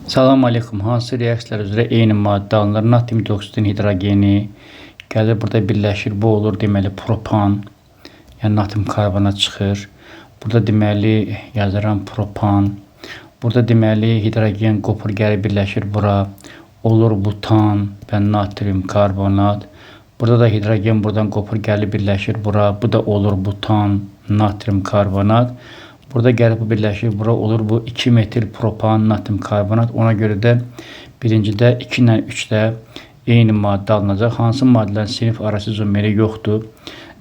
Salam aleykum. Hansı reaksiyalar üzrə eyni maddə alınır? Natrium dioksidin hidrogeni gəlir burada birləşir. Bu olur deməli propan. Yəni natrium karbonat çıxır. Burada deməli yazıram propan. Burada deməli hidrogen qopur gəlir birləşir bura. Olur butan və natrium karbonat. Burada da hidrogen buradan qopur gəlir birləşir bura. Bu da olur butan, natrium karbonat. Burada gəlib bu birləşir bura olur bu 2 metil propan, natrium karbonat. Ona görə də birincidə 2 ilə 3-də eyni maddə alınacaq. Hansı maddələrin sinif arası izomeri yoxdur?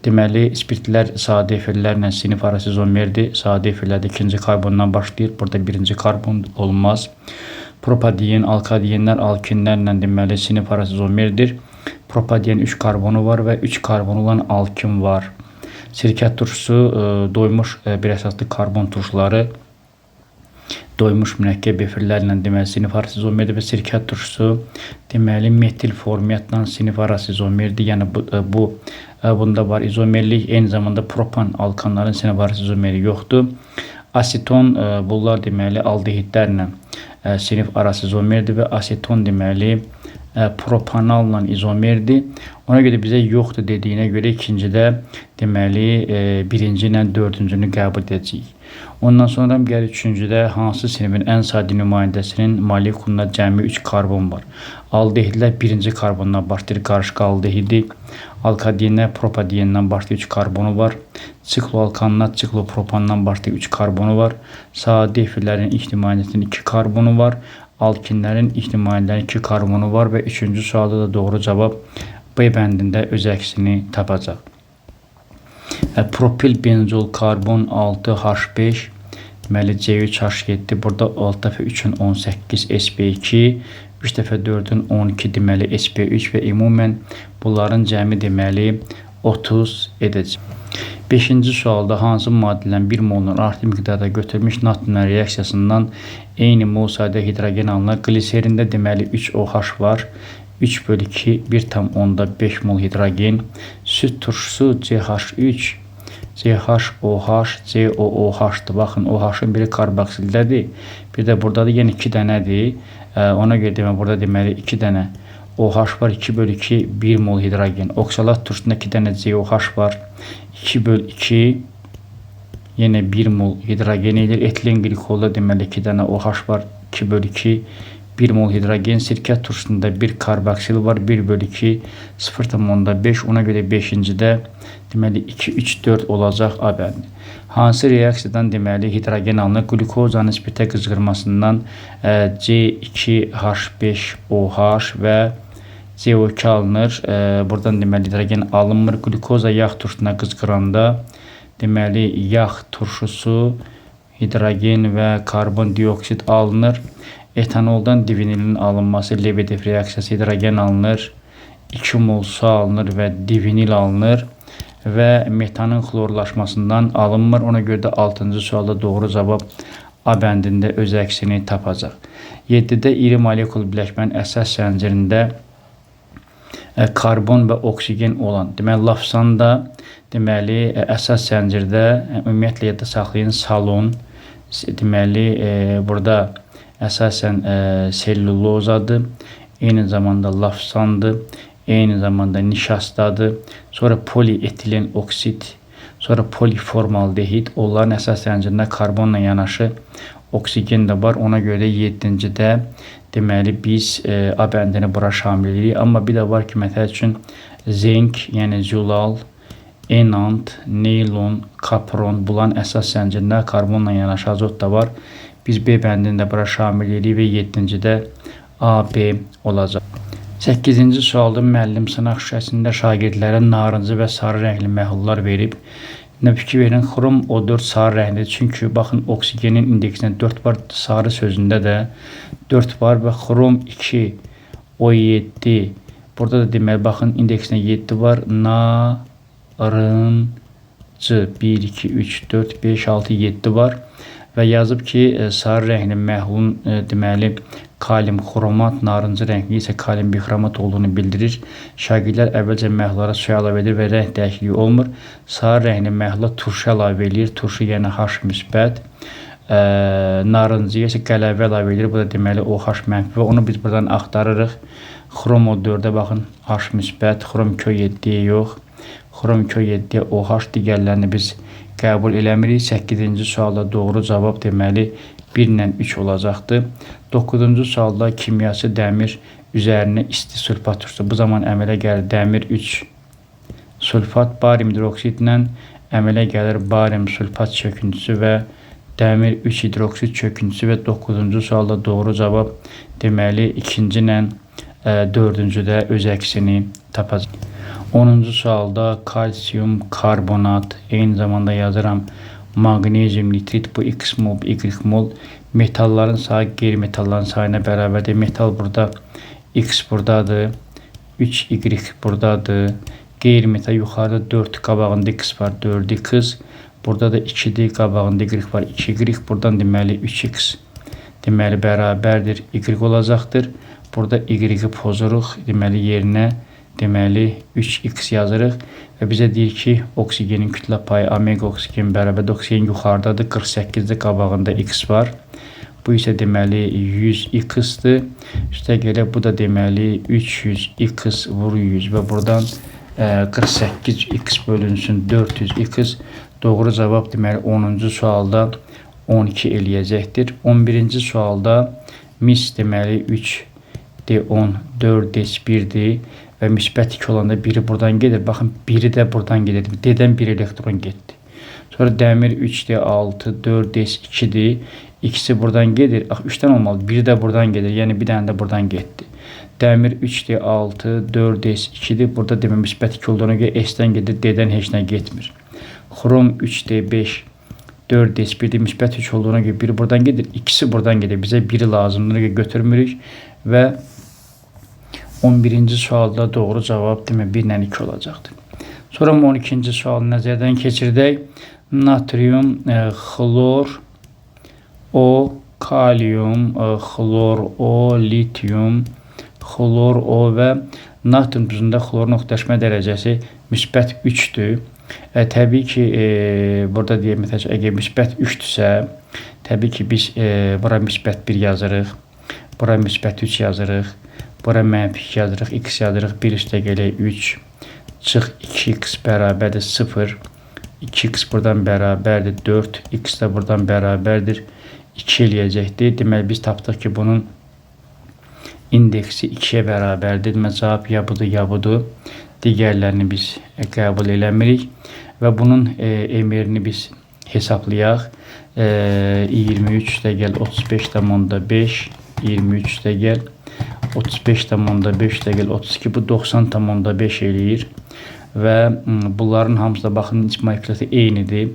Deməli, spirtlər sadə efirlərlə sinif arası izomerdir. Sadə efirlərdə ikinci karbondan başlayır. Burada birinci karbon olmaz. Propadiyen, alkadiyenlər, alkinlərlə deməli sinif arası izomerdir. Propadiyen 3 karbonu var və 3 karbon olan alkin var. Sirkət turşusu doymuş bir əsaslı karbon turşuları doymuş mürəkkəb efirlərlə deməli sinif arası izomerdir və sirkət turşusu deməli metil formiyyatla sinif arası izomerdir. Yəni bunda var izomerlik, eyni zamanda propan alkanların sinif arası izomeri yoxdur. Aseton bunlar deməli aldehidlərlə sinif arası izomerdir və aseton deməli propanalla izomerdir. Ona görə bizə yoxdur dediyinə görə ikincidə deməli birinci ilə dördüncünü qəbul edəcəyik. Ondan sonra gəlir üçüncüdə hansı sinifin ən sadə nümayəndəsinin molekulunda cəmi 3 karbon var. Aldehidlər birinci karbondan başlayır, qarışıq aldehidi. Alkadiyenlər propadiyendən başlayır, 3 karbonu var. Sikloalkanlar siklopropandan başlayır, 3 karbonu var. Sadə efirlərin ilk nümayəndəsinin 2 karbonu var. Alkinlərin ilk nümayəndələrin 2 karbonu var və üçüncü sualda da doğru cavab B bəndində öz əksini tapacaq. Propil benzol karbon 6H5 deməli C3H7 burada 6 dəfə 3-ün 18 sp2 3 dəfə 4-ün 12 deməli sp3 və ümumən bunların cəmi deməli 30 edəcək. 5-ci sualda hansı maddələrin 1 molun artıq miqdarda götürülmüş natriumla reaksiyasından eyni mol sayda hidrogen alınır? Gliserində deməli 3OH var. 3/2 1,5 mol hidrogen. Süd turşusu CH3 CHOH COOH-dır. Baxın OH-ın biri karboksildədir. Bir də buradadır, yəni 2 dənədir. Ona görə demək burada deməli 2 dənə OH var, 2/2 1 mol hidrogen. Oksalat turşusunda 2 dənə COH var. 2/2 yenə 1 mol hidrogen edir. Etilen glikolda deməli 2 dənə OH var. 2/2 1 mol hidrogen. Sirkət turşusunda 1 karboksil var. 1/2 0,5. Ona görə 5-cidə deməli 2, 3, 4 olacaq A bəndi. Hansı reaksiyadan deməli hidrogen alınır? Glukozanın spirtə qızğırmasından C2H5OH və CO2 alınır. Buradan deməli hidrogen alınmır. Glukoza yağ turşusuna qızğıranda deməli yağ turşusu, hidrogen və karbon dioksid alınır. Etanoldan divinilin alınması Lebedev reaksiyası hidrogen alınır. 2 mol su alınır və divinil alınır. Və metanın xlorlaşmasından alınmır. Ona görə də 6-cı sualda doğru cavab A bəndində öz əksini tapacaq. 7-də iri molekul birləşmənin əsas zəncirində karbon və oksigen olan, deməli lafsanda deməli əsas zəncirdə ümumiyyətlə yadda saxlayın salon, deməli burada əsasən sellulozadır, eyni zamanda lafsandır, eyni zamanda nişastadır, sonra polietilen oksit, sonra poliformaldehid. Onların əsas zəncirində karbonla yanaşı oksigen də var. Ona görə 7-cidə deməli biz A bəndini bura şamil edirik. Amma bir də var ki, məsəl üçün zenk, yəni zülal, enant, neylon, kapron bunların əsas zəncirində karbonla yanaşı azot da var. Biz B bəndini də bura şamil edirik və 7-cidə A, B olacaq. 8-ci sualda müəllim sınaq şüşəsində şagirdlərə narıncı və sarı rəngli məhlullar verib. Fikir verin, xrom O4 sarı rənglidir. Çünki baxın oksigenin indeksində 4 var, sarı sözündə də 4 var və xrom 2 O7. Burada da deməli baxın indeksində 7 var. Narıncı 1, 2, 3, 4, 5, 6, 7 var. Və yazıb ki, sarı rəngli məhlulun deməli kalium xromat, narıncı rəngli isə kalium bixromat olduğunu bildirir. Şagirdlər əvvəlcə məhlullara su əlavə edir və rəng dəyişikliyi olmur. Sarı rəngli məhlula turşu əlavə edir. Turşu yəni H müsbət. narıncıya isə qələbə əlavə edilir. Bu da deməli OH mənfi və onu biz buradan axtarırıq. Xrom 4-ə baxın, H müsbət, xrom 7-yə yox. Xrom 7-yə OH, digərlərini biz qəbul eləmirik. 8-ci sualda doğru cavab deməli 1 ilə 3 olacaqdır. 9-cu sualda kimyası dəmir üzərinə isti sulfat tutsa, bu zaman əmələ gəlir dəmir 3 sulfat, barium hidroksid ilə əmələ gəlir barium sulfat çöküntüsü və dəmir 3 hidroksid çöküntüsü və 9-cu sualda doğru cavab deməli 2-ci ilə 4-cüdə öz əksini tapacaq. 10-cu sualda kalsiyum karbonat, eyni zamanda yazıram magnezium nitrit, bu x mol, bu y mol. Metalların sayı qeyri-metalların sayına bərabərdir. Metal burada x buradadır, 3y buradadır. Qeyri-metal yuxarıda 4 qabağında x var, 4x. Burada da 2d qabağında y var, 2y. Buradan deməli 3x deməli bərabərdir, y olacaqdır. Burada y-i pozuruq, deməli yerinə deməli 3x yazırıq və bizə deyir ki, oksigenin kütlə payı omega oksigen bərabər oksigen yuxarıdadır, 48-də qabağında x var. Bu isə deməli 100x-dir. Üstəgələ bu da deməli 300x vur 100 və buradan 48x bölünsün 400x. Doğru cavab deməli 10-cu sualda 12 eləyəcəkdir. 11-ci sualda mis deməli 3D10, 4D1-dir və müsbət 2 olanda biri buradan gedir. Baxın, biri də buradan gedir. D-dən 1 elektron getdi. Sonra dəmir 3D6, 4D2-dir. İkisi buradan gedir. 3-dən olmalı. Biri də buradan gedir. Yəni bir dənə də buradan getdi. Dəmir 3D6, 4D2-dir. Burada demə müsbət 2 olduğuna görə S-dən gedir. D-dən heç nə getmir. Xrom 3D5, 4D1-dir. Müsbət 3 olduğuna görə biri buradan gedir. İkisi buradan gedir. Bizə biri lazımdır. Götürmürük və 11-ci sualda doğru cavab demə 1 ilə 2 olacaqdır. Sonra 12-ci sualı nəzərdən keçirdək. Natrium, xlor, O, kalium, xlor, O, litium, xlor, O və natrium duzunda xlorun oxidləşmə dərəcəsi müsbət 3-dür. Təbii ki, burada deyək, əgər müsbət 3-dürsə, təbii ki, biz bura müsbət 1 yazırıq, bura müsbət 3 yazırıq, bura mənfi 2 yazırıq, x yazırıq, 1 üstə gələk 3, çıx 2x bərabərdir 0, 2x buradan bərabərdir 4, x də buradan bərabərdir 2 eləyəcəkdir. Deməli, biz tapdıq ki, bunun indeksi 2-yə bərabərdir. Deməli, cavab ya budur, ya budur. Digərlərini biz qəbul eləmirik və bunun emerini biz hesablayaq. 23 də gəl 35,5, 23 də gəl 35,5 də gəl 32, bu 90,5 eləyir və bunların hamısı da baxın iç molekülləri eynidir.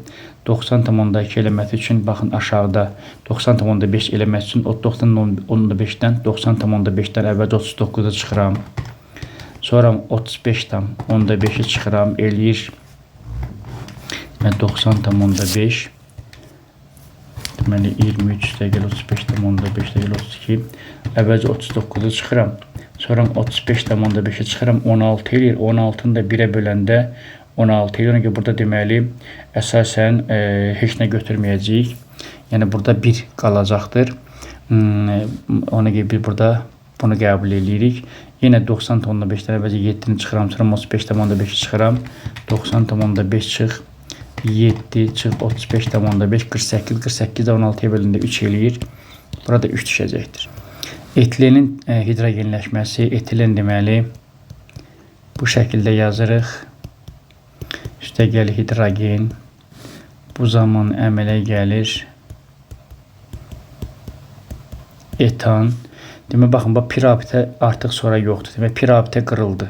90,2 eləmək üçün baxın aşağıda 90,5 eləmək üçün 90,5-dən 90,5-dən əvvəlcə 39-a çıxıram. Sonra 35,5-i çıxıram, eləyir 90,5. Deməli 23 də gəl 35,5 də gəl 32. Əvvəlcə 39-u çıxıram. Sonra 35,5-i çıxıram, 16 eləyir. 16-nı da 1-ə böləndə 16 eləyir. Ona görə burada deməli əsasən heç nə götürməyəcəyik. Yəni burada 1 qalacaqdır. Ona görə biz burada bunu qəbul eləyirik. Yenə 90,5-dən əvvəlcə 7-ni çıxıram, sonra 35,5-i çıxıram. 90,5 çıx. 7 çıx 35,5, 48, 48 16-ya bölündə 3 eləyir. Burada 3 düşəcəkdir. Etilenin hidrogenləşməsi, etilen deməli bu şəkildə yazırıq. Üstə gəlir hidrogen. Bu zaman əmələ gəlir etan. Demək, baxın, pirabitə artıq sonra yoxdur. Demək, pirabitə qırıldı.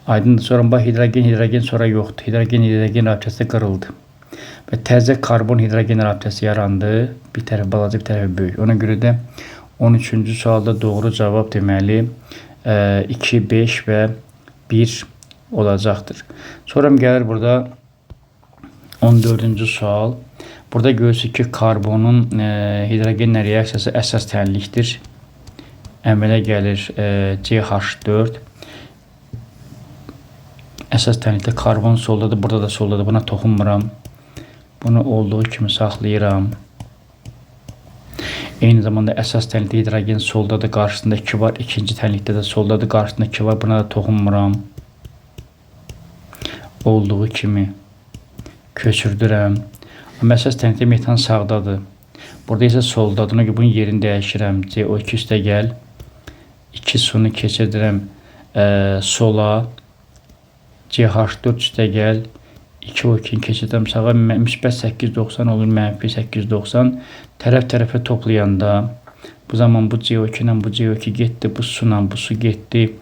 Aydındır. Sonra bax, hidrogen sonra yoxdur. Hidrogen rabitəsi qırıldı. Və təzə karbon-hidrogen rabitəsi yarandı. Bir tərəf balaca, bir tərəf böyük. Ona görə də 13-cü sualda doğru cavab deməli 2, 5 və 1 olacaqdır. Sonra gəlir burada 14-cü sual. Burada görürsünüz ki, karbonun hidrogenlə reaksiyası əsas tənlikdir. Əmələ gəlir CH4. Əsas tənlikdə karbon soldadır, burada da soldadır. Buna toxunmuram. Bunu olduğu kimi saxlayıram. Eyni zamanda əsas tənlikdə hidrogen soldadır, qarşısında 2 var. İkinci tənlikdə də soldadır, qarşısında 2 var. Buna da toxunmuram. Olduğu kimi köçürdürəm. Amma əsas tənlikdə metan sağdadır. Burada isə soldadır. Ona görə bunun yerini dəyişirəm. CO2 üstə gəl. 2 sunu keçirdirəm sola. CH4 üstə gəl. 2 O2'ni keçirdim sağa, müsbət 890 olur, mənfi 890. Tərəf-tərəfə toplayanda bu zaman bu CO2 ilə bu CO2 getdi, bu su ilə bu su getdi.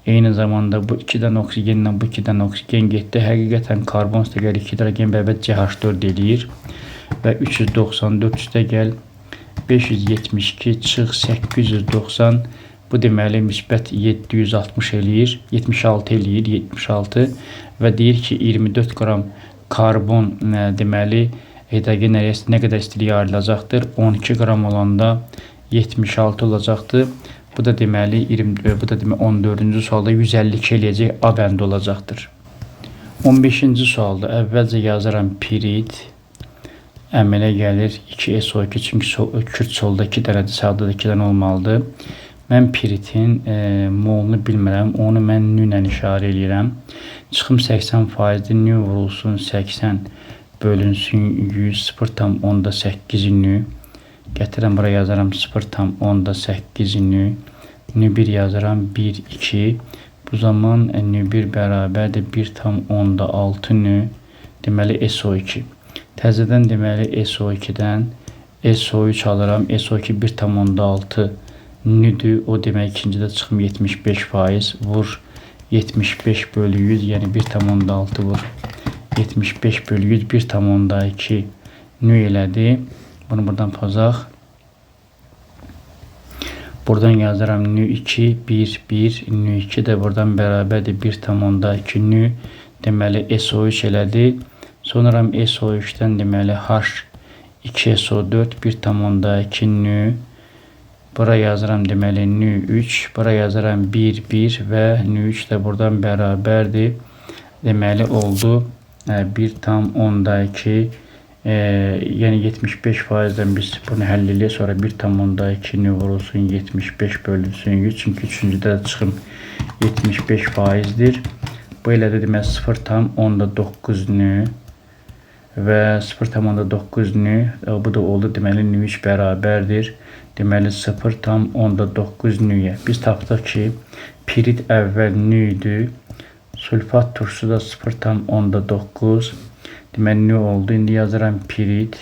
Eyni zamanda bu 2-dən oksigenlə bu 2-dən oksigen getdi. Həqiqətən karbon üstə gəl 2 hidrogen bərabər CH4 eləyir. Və 394 üstə gəl 572 çıx 890. Bu deməli müsbət 760 eləyir, 76 eləyir, 76 və deyir ki 24 qram karbon deməli hidrogen əriyəsi nə qədər istilik ayrılacaqdır? 12 qram olanda 76 olacaqdır. Bu da deməli 14-cü sualda 152 eləyəcək, A bəndi olacaqdır. 15-ci sualda əvvəlcə yazıram pirit əmələ gəlir 2SO2 çünki kürt solda 2 dənədir, sağda da 2 dənə olmalıdır. Mən piritin molunu bilmirəm, onu mən nü ilə işarə edirəm. Çıxım 80%-dir, nü vurulsun 80 bölünsün 100, 0,8 nü. Gətirəm, bura yazaram 0,8 nü. Nü 1 yazaram 1, 2. Bu zaman nü 1 bərabərdir 1,6 nü. Deməli SO2. Təzədən deməli SO2-dən SO3 alıram. SO2 1,6 nüdür. O demək ikincidə çıxım 75%. Vur 75 bölü 100, yəni 1,6 vur. 75 bölü 100 1,2 nü elədi. Bunu buradan pozaq. Buradan yazıram nü 2, 1, 1, nü 2 də buradan bərabərdir 1,2 nü. Deməli SO3 elədi. Sonra SO3-dən deməli H2SO4 1,2 nü. Bura yazıram deməli nü 3, bura yazıram 1, 1 və nü 3 də buradan bərabərdir. Deməli oldu 1,2, yəni 75%-dən biz bunu həll eləyək. Sonra 1,2 nü vurulsun 75 bölünsün 100, çünki üçüncüdə çıxım 75%-dir. Bu elə də deməli 0,9 nü və 0,9 nü, bu da oldu deməli nü 3 bərabərdir. Deməli 0,9 nüyə. Biz tapdıq ki, pirit əvvəl nü idi. Sulfat turşusu da 0,9. Deməli nü oldu. İndi yazıram pirit.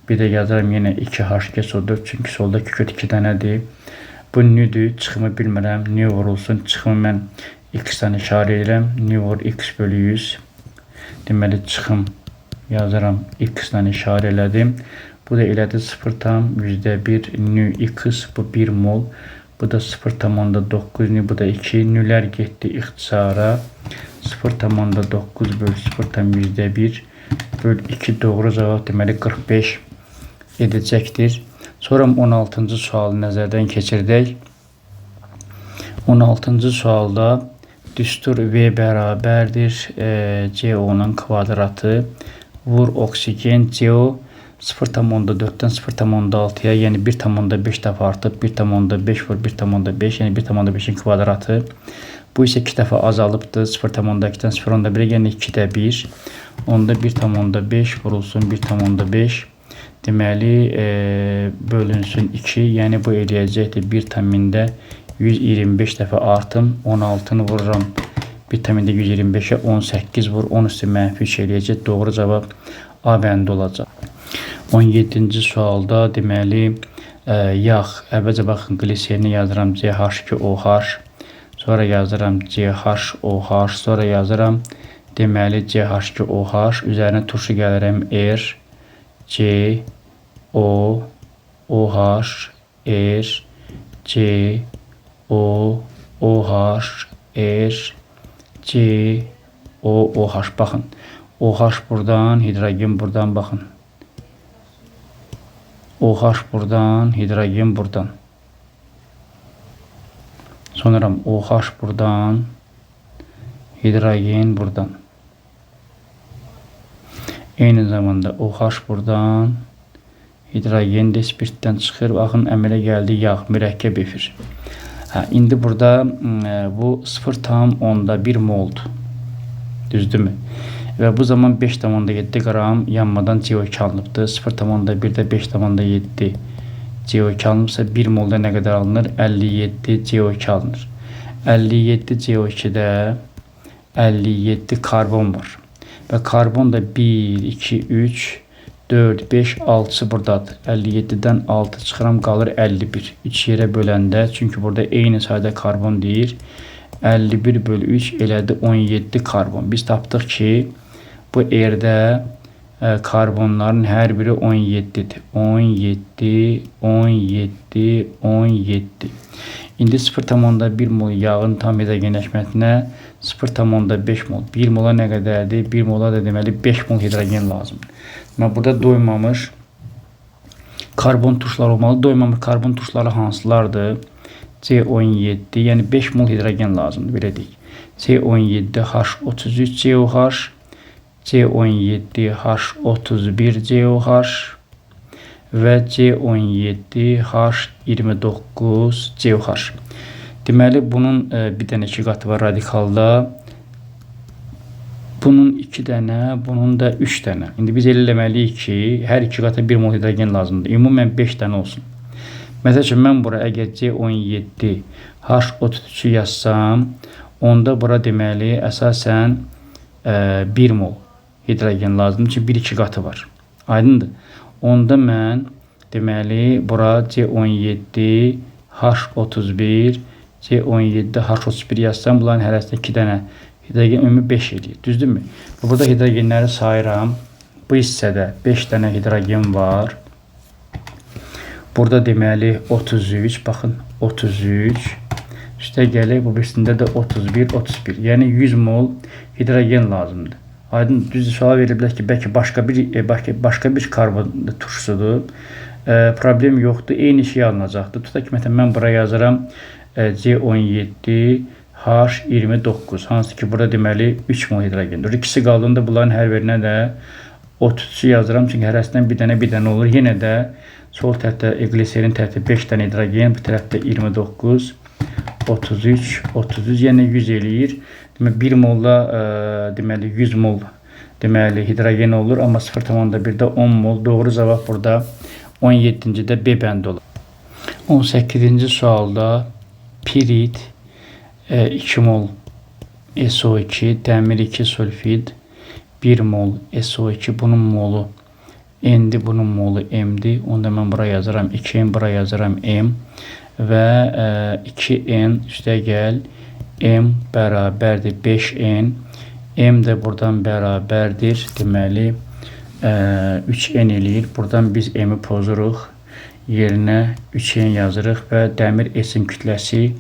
Bir də yazıram yenə 2H2SO4. Çünki solda kükürt 2 dənədir. Bu nüdür. Çıxımı bilmirəm. Nü vurulsun. Çıxımı mən x-dən işarə edirəm. Nü vur x bölü 100. Deməli çıxım yazıram x-dən işarə elədim. Bu da elədir 0,1 nü x, bu 1 mol. Bu da 0,9 nü, bu da 2. Nülər getdi ixtisara. 0,9 bölü 0,1 bölü 2 doğru cavab deməli 45 edəcəkdir. Sonra 16-cı sualı nəzərdən keçirdək. 16-cı sualda düstur V bərabərdir CO-nun kvadratı. Vur oksigen CO 0,4-dən 0,6-ya, yəni 1,5 dəfə artıb, 1,5 vur 1,5, yəni 1,5-in kvadratı. Bu isə 2 dəfə azalıbdır, 0,2-dən 0,1-ə, yəni 2-də 1. Onda 1,5 vurulsun 1,5. Deməli, bölünsün 2, yəni bu eləyəcəkdir 1,125 dəfə artım, 16-nı vururam. 1,125-ə 18 vur, 10 üstü mənfi 3 eləyəcək, doğru cavab A bəndi olacaq. 17-ci sualda deməli yağ, əvvəlcə baxın gliserini yazıram CH2OH, sonra yazıram CHOH, sonra yazıram deməli CH2OH, üzərinə turşu gəlirəm R, C, O, OH, R, C, O, OH, R, C, O, OH. Baxın, OH buradan, hidrogen buradan baxın. OH buradan, hidrogen buradan. Sonra OH buradan, hidrogen buradan. Eyni zamanda OH buradan, Hidrogen də spirtdən çıxır. Baxın, əmələ gəldi yağ, mürəkkəb efir. İndi burada bu 0,1 moldur. Düzdürmü? Və bu zaman 5,7 qram yanmadan CO2 alınıbdır. 0,1-də 5,7 CO2 alınıbsa 1 molda nə qədər alınır? 57 CO2 alınır. 57 CO2-də 57 karbon var. Və karbon da 1, 2, 3, 4, 5, 6 buradadır. 57-dən 6 çıxıram, qalır 51. 3 yerə böləndə, çünki burada eyni sayda karbon deyir. 51 bölü 3 elədi 17 karbon. Biz tapdıq ki, bu yerdə karbonların hər biri 17-dir. 17, 17, 17. İndi 0,1 mol yağın tam hidrogenləşməsinə 0,5 mol. 1 mola nə qədərdir? 1 mola da deməli 5 mol hidrogen lazımdır. Burada doymamış karbon tuşları olmalı. Doymamış karbon tuşları hansılardır? C17, yəni 5 mol hidrogen lazımdır, belə deyək. C17H33COH, C17H31COH və C17H29COH. Deməli, bunun bir dənə 2 qatı var radikalda. Bunun 2 dənə, bunun da 3 dənə. İndi biz eləməliyik ki, hər 2 qata 1 mol hidrogen lazımdır. Ümumən 5 dənə olsun. Məsəl üçün, mən bura əgər C17H33 yazsam, onda bura deməli, əsasən 1 mol hidrogen lazımdır. Çünki 1-2 qatı var. Aydındır. Onda mən deməli, bura C17H31, C17H31 yazsam, bunların hərəsində 2 dənə hidrogen ümumi 5 eləyir. Düzdürmü? Burada hidrogenləri sayıram. Bu hissədə 5 dənə hidrogen var. Burada deməli 33, baxın 33. Üstə gəlir, bu birisində də 31, 31. Yəni 100 mol hidrogen lazımdır. Aydın, düzdür, sual veriblər ki, bəlkə başqa bir karbon turşusudur. Problem yoxdur, eyni şey alınacaqdır. Tutaq ki, məsələn, mən bura yazıram C17H29, hansı ki, burada deməli 3 mol hidrogendir. İkisi qaldığında bunların hər birinə də 33 yazıram, çünki hərəsindən bir dənə olur. Yenə də sol tərəfdə gliserin tərəfdə 5 dənə hidrogen, bu tərəfdə 29, 33, 33, yəni 100 eləyir. Deməli, 1 molda deməli 100 mol deməli hidrogen olur, amma 0,1-də 10 mol. Doğru cavab burada 17-cidə B bəndi olur. 18-ci sualda pirit 2 mol SO2, dəmir 2 sulfid 1 mol SO2, bunun molu N'dir, bunun molu M'dir. Onda mən bura yazıram 2N, bura yazıram M və 2N üstə gəl M bərabərdir 5N. M də buradan bərabərdir. Deməli 3N eləyir. Buradan biz M-i pozuruq. Yerinə 3N yazırıq və dəmir S-in kütləsi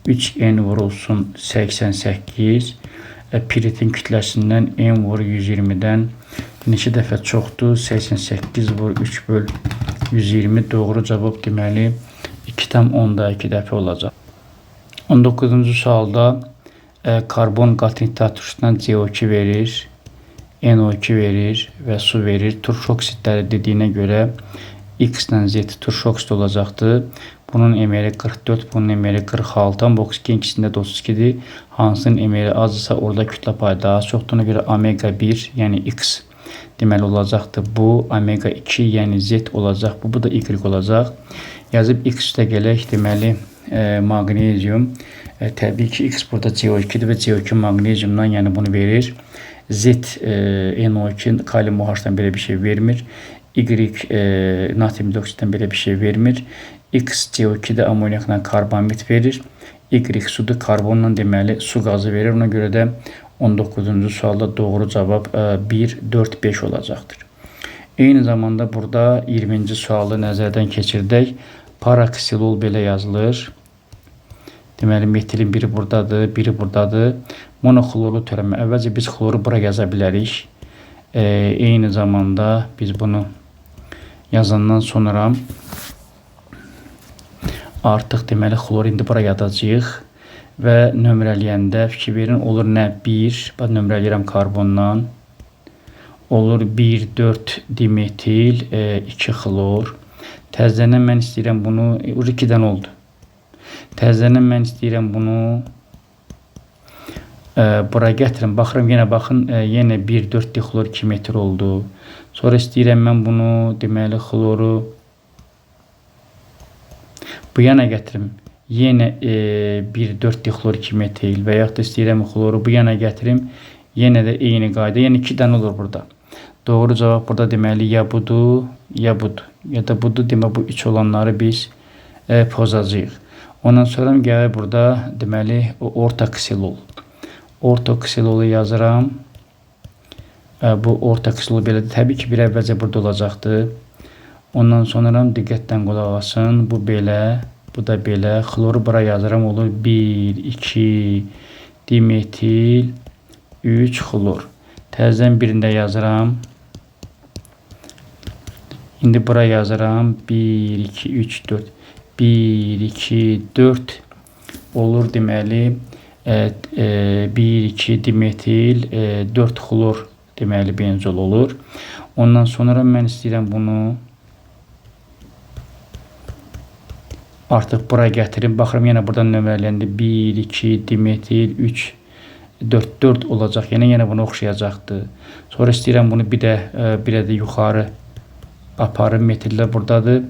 3N vurulsun 88. Piritin kütləsindən M vur 120-dən neçə dəfə çoxdur? 88 vur 3 böl 120. Doğru cavab deməli 2,2 dəfə olacaq. 19-cu sualda karbon qat nitrat turşusundan CO2 verir, NO2 verir və su verir. Turş oksidləri dediyinə görə X ilə Z turş oksid olacaqdır. Bunun emeri 44, bunun emeri 46. Bu oksigen ikisində də 32-dir. Hansının emeri azsa orada kütlə payı daha çoxdur. Ona görə omega 1, yəni X deməli olacaqdır. Bu omega 2, yəni Z olacaq. Bu da Y olacaq. Yazıb X üstə gələk, deməli magnezium. Təbii ki, X burada CO2-dir və CO2 magneziumdan, yəni bunu verir. Z NO2 kalium OH-dan belə bir şey vermir. Y natrium dioksiddən belə bir şey vermir. X CO2-də amoniakla karbamid verir. Y sudur, karbonla deməli su qazı verir. Ona görə də 19-cu sualda doğru cavab 1, 4, 5 olacaqdır. Eyni zamanda burada 20-ci sualı nəzərdən keçirdək. Paraksilol belə yazılır. Deməli, metilin biri buradadır, biri buradadır. Monoxlorlu törəmə. Əvvəlcə biz xloru bura yaza bilərik. Eyni zamanda biz bunu yazandan sonra artıq deməli xlor indi bura yazacağıq və nömrələyəndə fikir verin, olur nə 1, bax nömrələyirəm karbondan, olur 1,4 dimetil 2 xlor. Təzədən mən istəyirəm bunu 2-dən oldu. Təzədən mən istəyirəm bunu bura gətirim. Baxıram yenə baxın yenə 1,4 dixlor 2 metr oldu. Sonra istəyirəm mən bunu deməli xloru bu yana gətirim. Yenə 1,4 dixlor 2 metil və yaxud da istəyirəm xloru bu yana gətirim. Yenə də eyni qayda. Yəni 2 dənə olur burada. Doğru cavab burada deməli ya budur, ya budur. Ya da budur. Deməli bu 3 olanları biz pozacağıq. Ondan sonra gəlir burada deməli orta ksilol. Orta ksilolu yazıram. Bu orta ksilol belədir. Təbii ki, bir əvvəlcə burada olacaqdır. Ondan sonra diqqətlə qulaq asın. Bu belə, bu da belə. Xloru bura yazıram. Olur 1, 2 dimetil 3 xlor. Təzədən birində yazıram. İndi bura yazıram. 1, 2, 3, 4. 1, 2, 4 olur deməli 1, 2 dimetil 4 xlor deməli benzol olur. Ondan sonra mən istəyirəm bunu artıq bura gətirim. Baxıram yenə buradan nömrələndi. 1, 2 dimetil 3 4 olacaq. Yenə bunu oxşayacaqdır. Sonra istəyirəm bunu bir də yuxarı aparım. Metillər buradadır.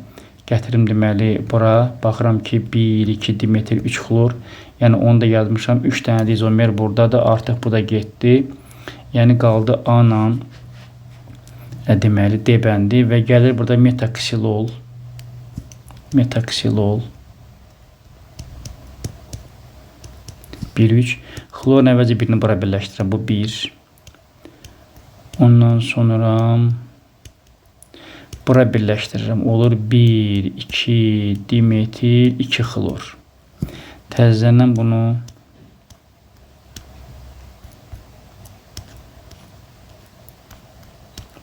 Gətirim deməli bura. Baxıram ki 1, 2 dimetil 3 xlor. Yəni onu da yazmışam. 3 dənə izomer buradadır. Artıq bu da getdi. Yəni qaldı A ilə deməli D bəndi və gəlir burada metaksilol. Metaksilol 1, 3. Xlorun əvvəlcə birini bura birləşdirəm. Bu 1. Ondan sonra bura birləşdirirəm. Olur 1, 2 dimetil 2 xlor. Təzədən bunu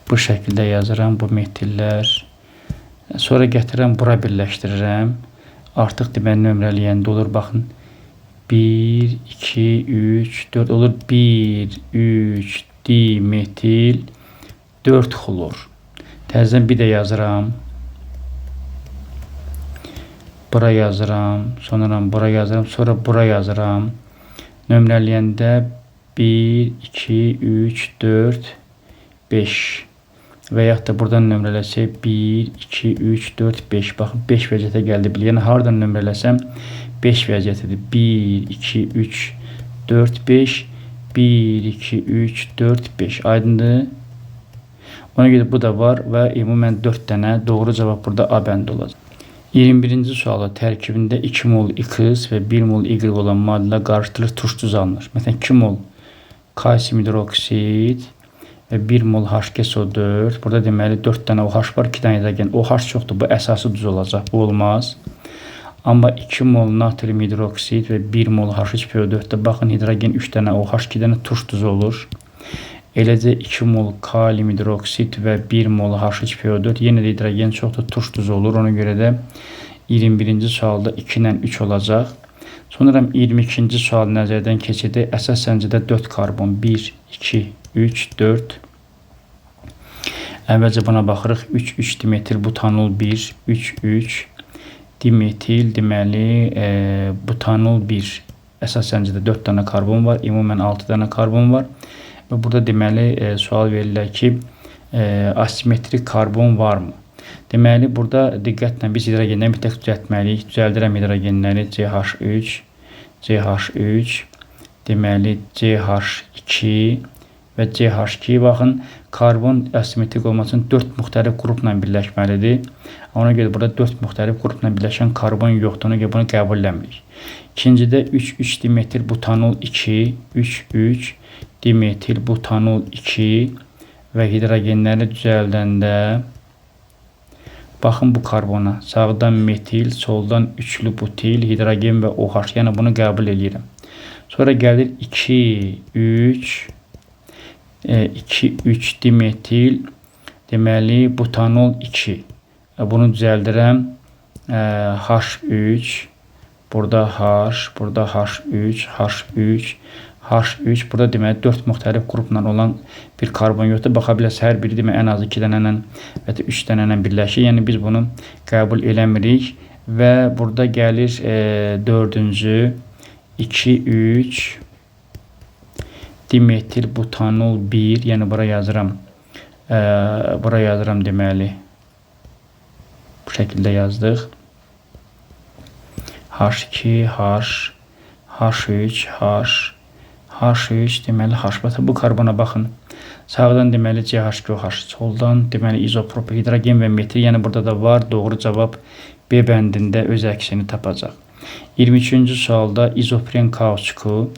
bu şəkildə yazıram. Bu metillər. Sonra gətirirəm, bura birləşdirirəm. Artıq deməli nömrələyəndə olur. Baxın. 1, 2, 3, 4 olur. 1, 3 dimetil 4 xlor. Təzədən bir də yazıram. Bura yazıram. Sonra bura yazıram. Sonra bura yazıram. Nömrələyəndə 1, 2, 3, 4, 5. Və yaxud da buradan nömrələsək 1, 2, 3, 4, 5. Baxın 5 vəziyyətə gəldi. Yəni haradan nömrələsəm 5 vəziyyətidir. 1, 2, 3, 4, 5. 1, 2, 3, 4, 5. Aydındır. Ona görə bu da var və ümumən 4 dənə doğru cavab burada A bəndi olacaq. 21-ci sualda tərkibində 2 mol X və 1 mol Y olan maddə qarışdırılır, turş duz alınır. Məsələn 2 mol kalsium hidroksid və 1 mol H2SO4. Burada deməli 4 dənə OH var, 2 dənə hidrogen. OH çoxdur, bu əsası duz olacaq, bu olmaz. Amma 2 mol natrium hidroksid və 1 mol H2PO4-də baxın hidrogen 3 dənə OH, 2 dənə turş duzu olur. Eləcə 2 mol kalium hidroksid və 1 mol H2PO4 yenə də hidrogen çoxdur, turş duzu olur. Ona görə də 21-ci sualda 2 ilə 3 olacaq. Sonra 22-ci sual nəzərdən keçirdi. Əsas səncədə 4 karbon 1, 2, 3, 4. Əvvəlcə buna baxırıq. 3, 3 dimetil butanol 1, 3, 3 dimetil deməli butanol 1. Əsas səncədə 4 dənə karbon var. Ümumən 6 dənə karbon var. Və burada deməli sual verirlər ki, asimetrik karbon varmı? Deməli burada diqqətlə biz hidrogenləri mütləq düzəltməliyik. Düzəldirəm hidrogenləri CH3, CH3, deməli CH2 və CH2. Baxın, karbon asimetrik olması üçün 4 müxtəlif qrupla birləşməlidir. Ona görə burada 4 müxtəlif qrupla birləşən karbon yoxdur. Ona görə bunu qəbul eləmirik. İkincidə 3, 3 dimetil butanol 2, 3, 3 dimetil butanol 2 və hidrogenləri düzəldəndə baxın bu karbona. Sağdan metil, soldan üçlü butil, hidrogen və OH. Yəni bunu qəbul edirəm. Sonra gəlir 2, 3, 2, 3 dimetil deməli butanol 2. Bunu düzəldirəm. H3, burada H, burada H3, H3, H3. Burada deməli 4 müxtəlif qrupla olan bir karbon yoxdur. Baxa bilərsiniz, hər biri deməli ən azı 2 dənə ilə və 3 dənə ilə birləşir. Yəni biz bunu qəbul eləmirik və burada gəlir 4-cü 2 3 dimetil butanol 1, yəni bura yazıram. Bura yazıram deməli. Bu şəkildə yazdıq. H2 H H3 H H3 deməli H. Bu karbona baxın. Sağdan deməli CH2OH, soldan deməli izopropil hidrogen və metil. Yəni burada da var. Doğru cavab B bəndində öz əksini tapacaq. 23-cü sualda izopren kauçuku,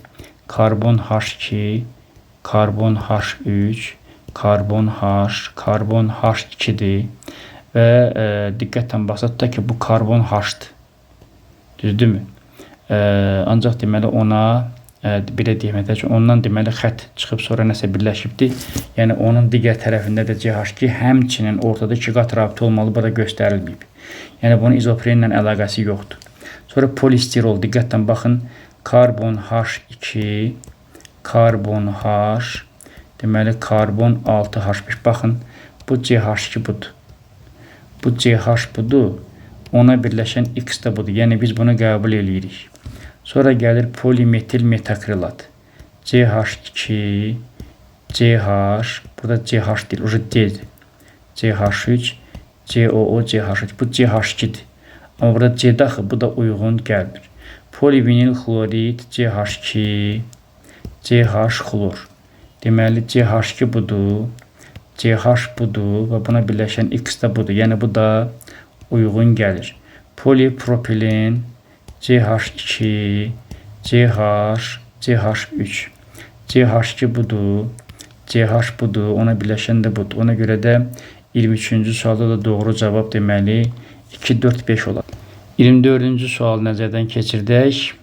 karbon H2, karbon H3, karbon H, karbon H2'dir və diqqətlə baxsaq da ki, bu karbon H-dır. Düzdürmü? Ancaq deməli ona belə deyək ki, ondan deməli xətt çıxıb sonra nəsə birləşibdir. Yəni onun digər tərəfində də CH2 həmçinin ortada 2 qat rabitə olmalı, burada göstərilməyib. Yəni bunun izoprenlə əlaqəsi yoxdur. Sonra polistirol, diqqətlə baxın. Karbon H2, karbon H, deməli karbon 6H5. Baxın, bu CH2 budur. Bu CH budur. Ona birləşən X də budur. Yəni biz bunu qəbul edirik. Sonra gəlir polimetil metakrilat. CH2, CH, burada CH deyil, ucu D-dir. CH3, COO, CH3. Bu CH2'dir. Amma burada C daxı, bu da uyğun gəlmir. Polivinil xlorid, CH2, CH xlor. Deməli CH2 budur, CH budur və buna birləşən X də budur. Yəni bu da uyğun gəlir. Polipropilen, CH2, CH, CH3. CH2 budur, CH budur, ona birləşən də budur. Ona görə də 23-cü sualda da doğru cavab deməli 2, 4, 5 olar. 24-cü sual nəzərdən keçirdək.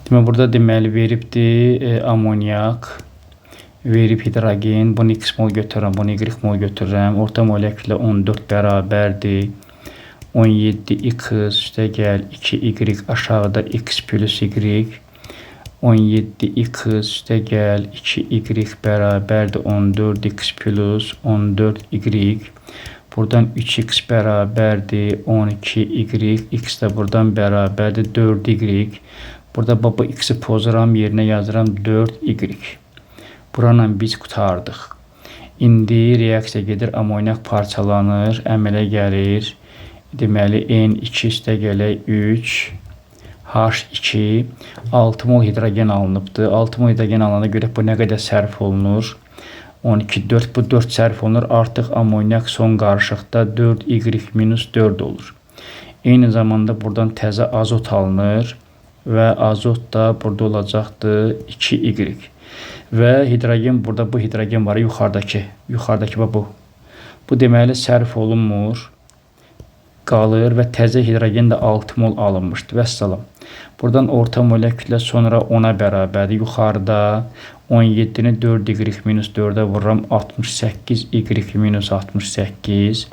Deməli burada deməli veribdir amonyak, verib hidrogen, bunu X mol götürürəm, bunu Y mol götürürəm. Orta molekülə 14 bərabərdir. 17x üstə gəl 2y aşağıda x plus y. 17x üstə gəl 2y bərabərdir 14x plus 14y. Buradan 3x bərabərdir 12y. X də buradan bərabərdir 4y. Burada bu x'i pozuram, yerinə yazıram 4y. Buranla biz qutardıq. İndi reaksiya gedir, amonyak parçalanır, əmələ gəlir. Deməli N2 üstə gələk 3 H2 6 mol hidrogen alınıbdır. 6 mol hidrogen alana görə bu nə qədər sərf olunur? 12 4, bu 4 sərf olunur. Artıq amonyak son qarışıqda 4y-4 olur. Eyni zamanda buradan təzə azot alınır və azot da burada olacaqdır 2y. Və hidrogen, burada bu hidrogen var yuxarıdakı bu. Bu deməli sərf olunmur, qalır və təzə hidrogen də 6 mol alınmışdır. Vəssalam. Buradan orta molekülə sonra 10'a bərabərdir. Yuxarıda 17-ni 4y-4'ə vururam. 68y-68.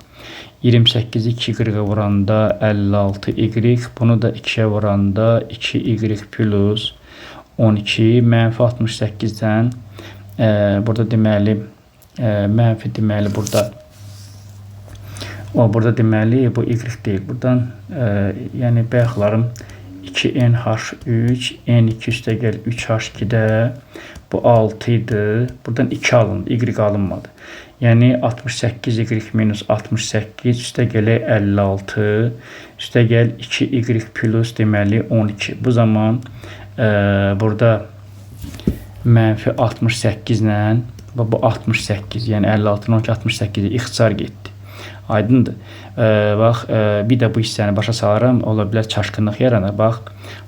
28'i 2y vuranda 56y. Bunu da 2'ye vuranda 2y plus 12. Mənfi 68'dən burada deməli mənfi deməli burada deməli bu y deyil. Buradan yəni bayaqlarım 2NH3, N2 üstə gəl 3H2-də bu 6 idi. Buradan 2 alındı, y alınmadı. Yəni 68y minus 68 üstə gələk 56 üstə gəl 2y plus deməli 12. Bu zaman burada mənfi 68 ilə bu 68, yəni 56-dan 68-ə ixtisar getdi. Aydındır. Bax, bir də bu hissəni başa salarım, ola bilər çaşqınlıq yaranır. Bax,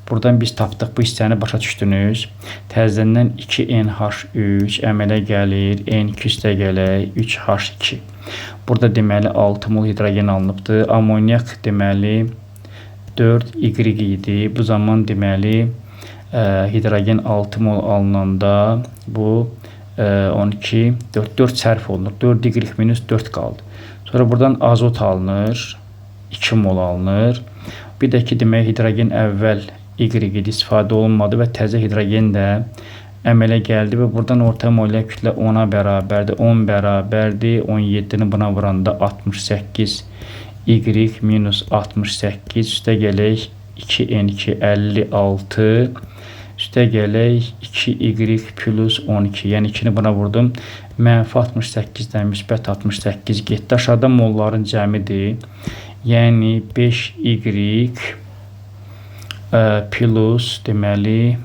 buradan biz tapdıq, bu hissəni başa düşdünüz. Təzədən 2NH3 əmələ gəlir, N2 üstə gələk 3H2. Burada deməli 6 mol hidrogen alınıbdır. Amonyak deməli 4y idi. Bu zaman deməli hidrogen 6 mol alınanda bu 12, 4 sərf olunur. 4y minus 4 qaldı. Sonra buradan azot alınır, 2 mol alınır. Bir də ki, demək hidrogen əvvəl y idi, istifadə olunmadı və təzə hidrogen də əmələ gəldi və buradan orta molekül kütlə 10'a bərabərdir. 10 bərabərdir. 17'ni buna vuranda 68 y minus 68 üstə gələk 2n2 56 üstə gələk 2y plus 12. Yəni 2'ni buna vurdum. Mənfi 68'dən müsbət 68 getdi. Aşağıda molların cəmidir. Yəni 5y plus deməli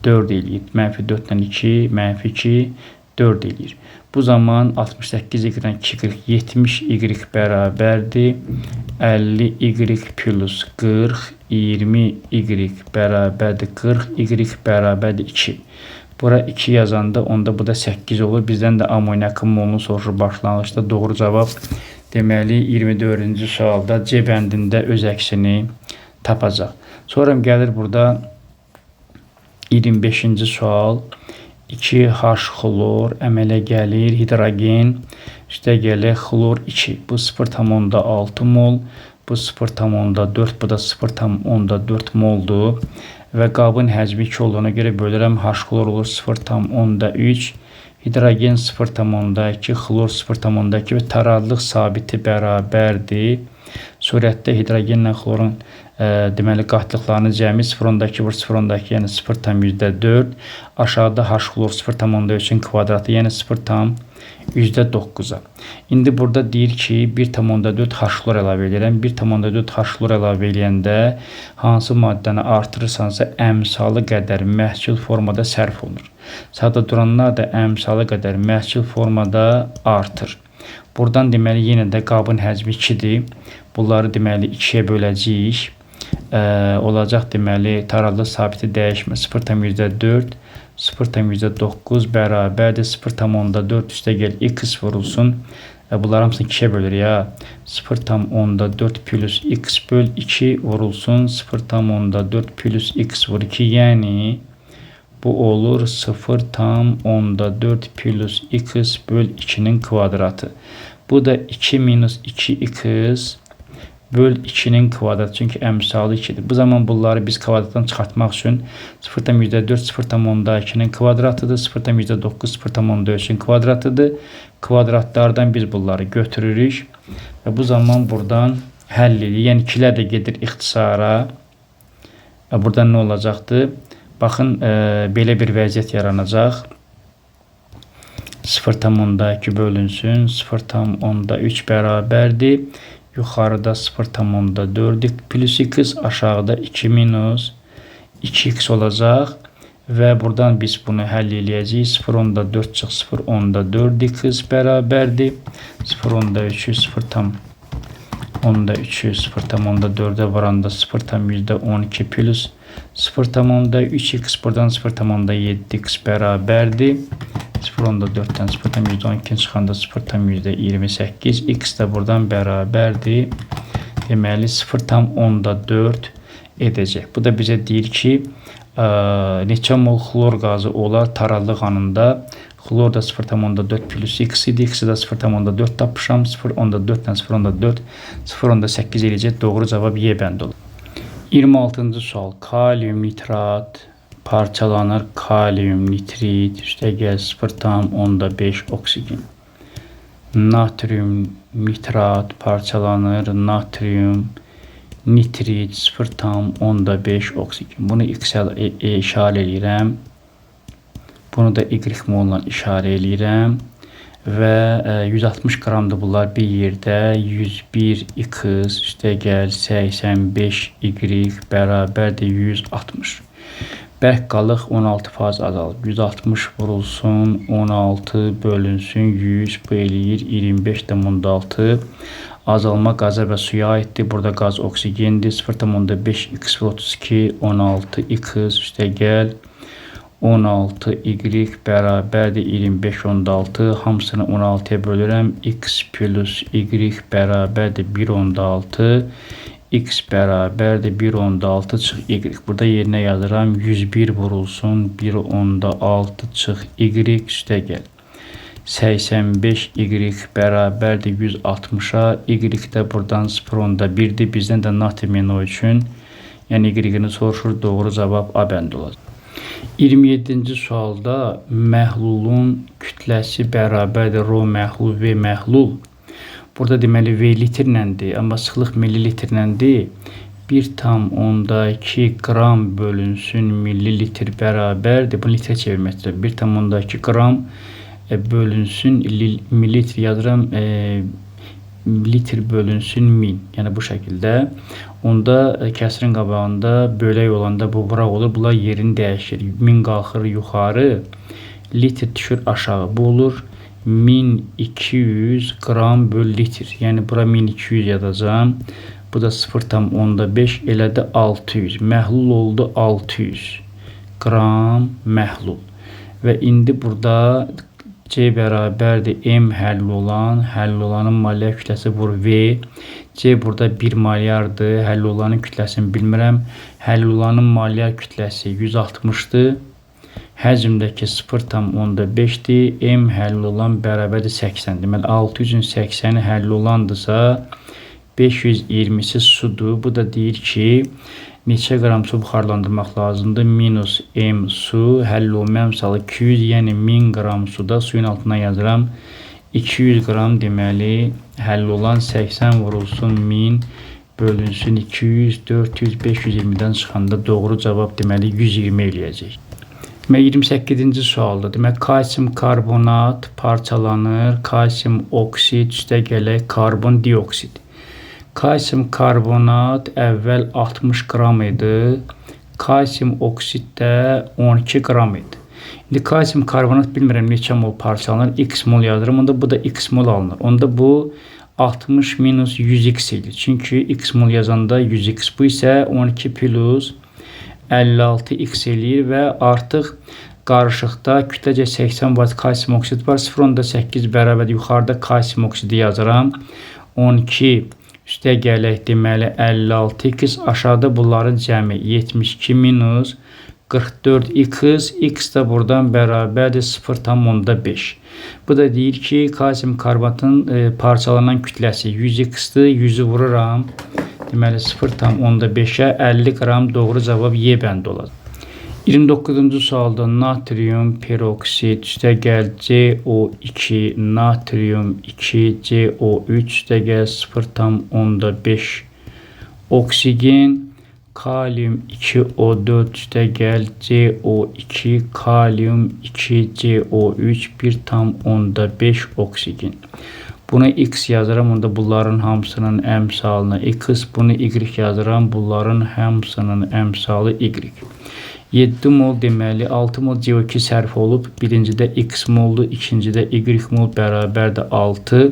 4 eləyir. Mənfi 4'dən 2, mənfi 2, 4 eləyir. Bu zaman 68 y-dən 2 40, 70 y bərabərdir. 50 y plus 40, 20 y bərabərdir 40, y bərabərdir 2. Bura 2 yazanda onda bu da 8 olur. Bizdən də amonyakın molunu soruşur başlanğıçda. Doğru cavab deməli 24-cü sualda C bəndində öz əksini tapacaq. Sonra gəlir burada 25-ci sual. 2H xlor əmələ gəlir, hidrogen üstə gəlir xlor 2. Bu 0,6 mol, bu 0,4, bu da 0,4 moldur. Və qabın həcmi 2 olduğuna görə bölürəm. H xlor olur 0,3, hidrogen 0,2, xlor 0,2 və taradlıq sabiti bərabərdir. Surətdə hidrogenlə xlorun deməli qatlıqlarının cəmi 0,2 vur 0,2, yəni 0,4. Aşağıda H xlor 0,3-ün kvadratı, yəni 0,9'a. İndi burada deyir ki 1,4 H xlor əlavə edirəm. 1,4 H xlor əlavə eləyəndə hansı maddəni artırırsansa əmsalı qədər məhsul formada sərf olunur. Sağda duranlar da əmsalı qədər məhsul formada artır. Buradan deməli yenə də qabın həcmi 2'dir. Bunları deməli 2'yə böləcəyik. Olacaq deməli taradlıq sabiti dəyişmə 0,4 0,9 bərabərdir 0,4 üstə gəl x vurulsun. Bunlar hamısını 2'yə bölür ya. 0,4 plus x böl 2 vurulsun. 0,4 plus x vur 2, yəni bu olur 0,4 plus x böl 2'nin kvadratı. Bu da 2 minus 2x böl 2'nin kvadratı, çünki əmsalı 2'dir. Bu zaman bunları biz kvadratdan çıxartmaq üçün 0,4 0,2'nin kvadratıdır, 0,9 0,3'ün kvadratıdır. Kvadratlardan biz bunları götürürük və bu zaman buradan həll edir. Yəni 2'lər də gedir ixtisara. Buradan nə olacaqdır? Baxın, belə bir vəziyyət yaranacaq. 0,2 bölünsün, 0,3 bərabərdir. Yuxarıda 0,4 plus x, aşağıda 2 minus 2x olacaq. Və buradan biz bunu həll eləyəcəyik. 0,4 çıx 0,4 x bərabərdir. 0,3'ü 0,4'e varanda 0,12 plus 0,3x buradan 0,7x bərabərdir. 0,4'dən 0,12 çıxanda 0,28, x də buradan bərabərdir. Deməli 0,4 edəcək. Bu da bizə deyir ki, neçə mol xlor qazı olar taradlıq anında. Xlor da 0,4 plus x idi. X da 0,4 tapmışam. 0,4'dən 0,4 0,8 eləyəcək. Doğru cavab Y bəndi olur. 26-cı sual. Kalium nitrat parçalanır, kalium nitrit üstə gəl 0,5 oksigen. Natrium nitrat parçalanır, natrium nitrit 0,5 oksigen. Bunu x işarə eləyirəm. Bunu da y molla işarə eləyirəm. Və 160 qramdır bunlar bir yerdə. 101 x üstə gəl 85 y bərabərdir 160. Bərk qalıq 16% azalıb. 160 vurulsun, 16 bölünsün, 100 bu eləyir 25,6. Azalma qaza və suya aiddir. Burada qaz oksigendir. 0,5 x 32, 16 x üstə gəl 16 y bərabərdir 25,6. Hamısını 16'ya bölürəm. X plus y bərabərdir 1,6. X bərabərdir 1,6 çıx y. Burada yerinə yazıram. 101 vurulsun. 1,6 çıx y üstə gəl. 85 y bərabərdir 160'a. Y də buradan 0,1'dir. Bizdən də natrium üçün. Yəni y-ni soruşur. Doğru cavab A bəndi olacaq. 27-ci sualda məhlulun kütləsi bərabərdir rho məhlul V məhlul. Burada deməli V litrləndir, amma sıxlıq millilitrləndir. 1,2 qram bölünsün millilitr bərabərdir. Bunu litrə çevirmək istəyirəm. 1,2 qram bölünsün millilitr yazıram. Litr bölünsün min. Yəni bu şəkildə. Onda kəsrin qabağında bölək olanda bu vuraq olur. Bunlar yerini dəyişir. Min qalxır yuxarı. Litr düşür aşağı. Bu olur 1200 qram böl litr. Yəni bura 1200 yazacağım. Bu da 0,5 elədi 600. Məhlul oldu 600 qram məhlul. Və indi burada C bərabərdir M həll olanın maliyyə kütləsi vur V. C burada 1 milyardır. Həll olanın kütləsini bilmirəm. Həll olanın maliyyə kütləsi 160'dır. Həcmdəki 0,5'dir. M həll olan bərabərdir 80. Deməli 600'ün 80'i həll olandırsa 520'si sudur. Bu da deyir ki, neçə qram su buxarlandırmaq lazımdır? Minus M su, həll olma əmsalı 200, yəni 1000 qram suda suyun altına yazıram. 200 qram deməli, həll olan 80 vurulsun 1000 bölünsün 200, 400, 520'dən çıxanda doğru cavab deməli 120 eləyəcək. 28-ci sualda demək kalsium karbonat parçalanır, kalsium oksid üstə gələk karbon dioksid. Kalsium karbonat əvvəl 60 qram idi. Kalsium oksid də 12 qram idi. İndi kalsium karbonat bilmirəm neçə mol parçalanır. X mol yazırım. Onda bu da X mol alınır. Onda bu 60 minus 100x edir. Çünki X mol yazanda 100x. Bu isə 12 plus 56x eləyir və artıq qarışıqda kütləcə 80 volt kalsium oksid var. 0,8 bərabər yuxarıda kalsium oksidi yazıram. 12 üstə gələk deməli 56x, aşağıda bunların cəmi 72 minus 44x, x da buradan bərabərdir 0,5. Bu da deyir ki, kalsium karbonatın parçalanan kütləsi 100x-dir, 100'ü vururam. Deməli 0,5'ə 50 qram doğru cavab Y bəndi olacaq. 29-cu sualda natrium peroksid üstə gəl CO2, natrium 2, CO3 üstə gəl 0,5 oksigen, kalium 2O4 üstə gəl CO2, kalium 2, CO3 1,5 oksigen. Bunu X yazıram, onda bunların hamısının əmsalını X, bunu Y yazıram, bunların hamısının əmsalı Y. 7 mol deməli 6 mol CO2 sərf olub. Birincidə X moldur, ikincidə Y mol bərabərdir 6.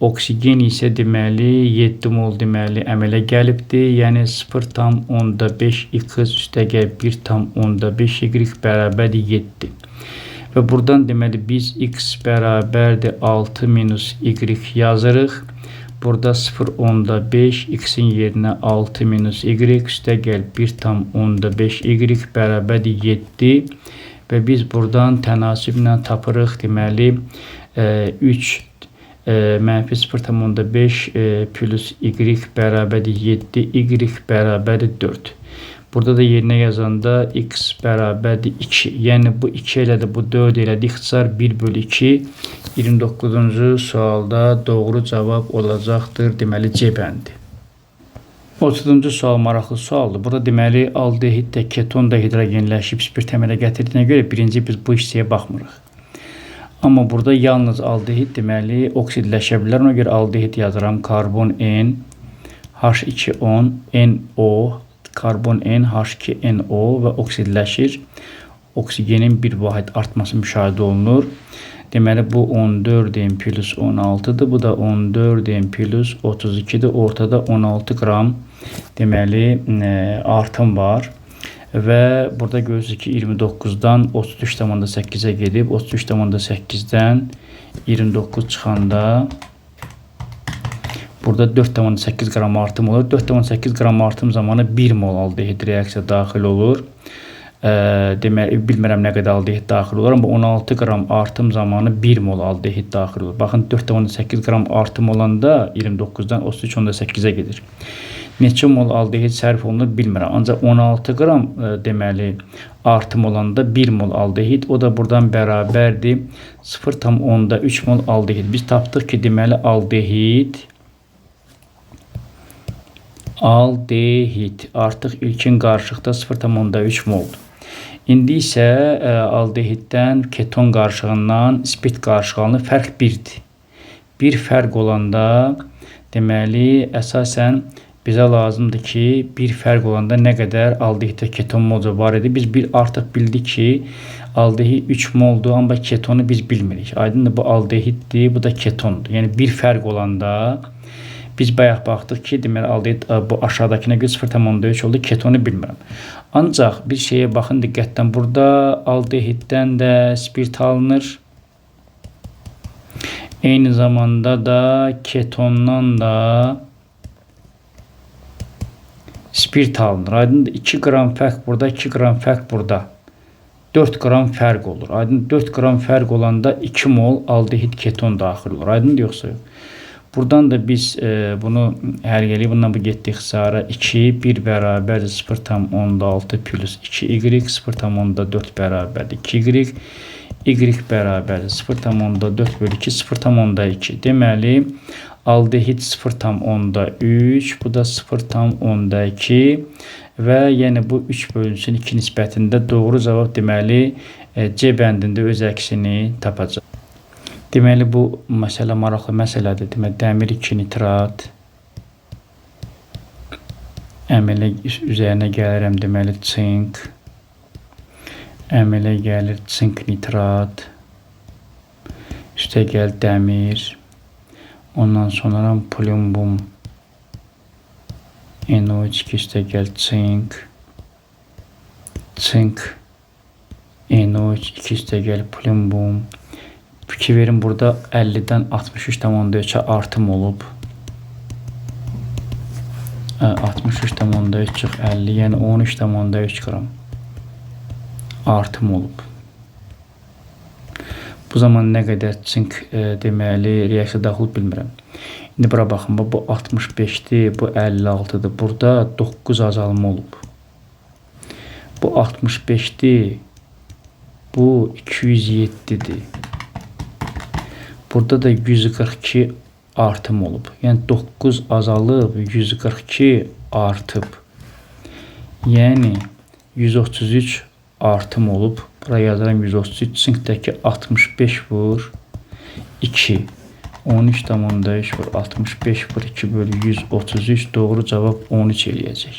Oksigen isə deməli 7 mol deməli əmələ gəlibdir. Yəni 0,5 X üstə gəl 1,5 Y bərabərdir 7. Və buradan deməli biz X bərabərdir 6 minus Y yazırıq. Burada 0,5 X'in yerinə 6 minus Y üstə gəl 1,5 Y bərabərdir 7. Və biz buradan tənasiblə tapırıq deməli 3 mənfi 0,5 plus Y bərabərdir 7, Y bərabərdir 4. Burada da yerinə yazanda X bərabərdir 2. Yəni bu 2 elədi, bu 4 elədi. İxtisar 1/2. 29-cu sualda doğru cavab olacaqdır. Deməli C bəndi. 30-cu sual maraqlı sualdır. Burada deməli aldehid də keton da hidrogenləşib spirt əmələ gətirdiyinə görə birinci biz bu hissəyə baxmırıq. Amma burada yalnız aldehid deməli oksidləşə bilər. Ona görə aldehid yazıram. Karbon N, H2O, NO, karbon N, H2NO və oksidləşir. Oksigenin bir vahid artması müşahidə olunur. Deməli bu 14N plus 16'dır. Bu da 14N plus 32'dir. Ortada 16 qram deməli artım var. Və burada görürsünüz ki 29'dan 33,8'ə gedib 33,8'dən 29 çıxanda burada 4,8 qram artım olur. 4,8 qram artım zamanı 1 mol aldehid reaksiya daxil olur. Deməli, bilmirəm nə qədər aldehid daxil olur, amma 16 qram artım zamanı 1 mol aldehid daxil olur. Baxın 4,8 qram artım olanda 29'dan 33,8'ə gedir. Neçə mol aldehid sərf olunur bilmirəm. Ancaq 16 qram deməli artım olanda 1 mol aldehid, o da buradan bərabərdir 0,3 mol aldehid. Biz tapdıq ki, deməli aldehid artıq ilkin qarışıqda 0,3 moldur. İndi isə aldehiddən keton qarışığından spirt qarışığının fərq 1-dir. Bir fərq olanda deməli əsasən bizə lazımdır ki, bir fərq olanda nə qədər aldehiddə keton molca var idi. Biz artıq bildik ki, aldehid 3 moldur, amma ketonu biz bilmirik. Aydındır, bu aldehiddir, bu da ketondur. Yəni bir fərq olanda biz bayaq baxdıq ki, deməli aldehid bu aşağıdakına görə 0,3 oldu, ketonu bilmirəm. Ancaq bir şeyə baxın diqqətdən, burada aldehiddən də spirt alınır. Eyni zamanda da ketondan da spirt alınır. Aydındır, 2 qram fərq burada, 2 qram fərq burada. 4 qram fərq olur. Aydın 4 qram fərq olanda 2 mol aldehid keton daxil olur. Aydın yoxsa yox. Buradan da biz bunu həll eləyib, bundan bu getdi ixtisara 2, 1 bərabərdir 0,6 plus 2y, 0,4 bərabərdir 2y, y bərabərdir 0,4 bölü 2, 0,2. Deməli, aldehid 0,3, bu da 0,2 və yəni bu 3 bölünsün 2 nisbətində doğru cavab deməli C bəndində öz əksini tapacaq. Deməli, bu məsələ maraqlı məsələdir. Deməli, dəmir 2 nitrat əmələ üzərinə gəlirəm, deməli, çink əmələ gəlir, çink nitrat üstə gəl dəmir, ondan sonra plumb NO2 üstə gəl çink NO2 üstə gəl plumb. Fikir verin, burada 50-dən 63,3 artım olub. 63,3 çıx 50, yəni 13,3 qram artım olub. Bu zaman nə qədər çink deməli reaksiya daxil bilmirəm. İndi bura baxın, bu 65-dir, bu 56-dır. Burada 9 azalma olub. Bu 65-dir, bu 207-dir. Burada da 142 artım olub. Yəni 9 azalıb, 142 artıb. Yəni 133 artım olub. Buraya yazıram 133. Sinkdəki 65 vur 2. 13,3 vur 65 vur 2 bölü 133. Doğru cavab 13 eləyəcək.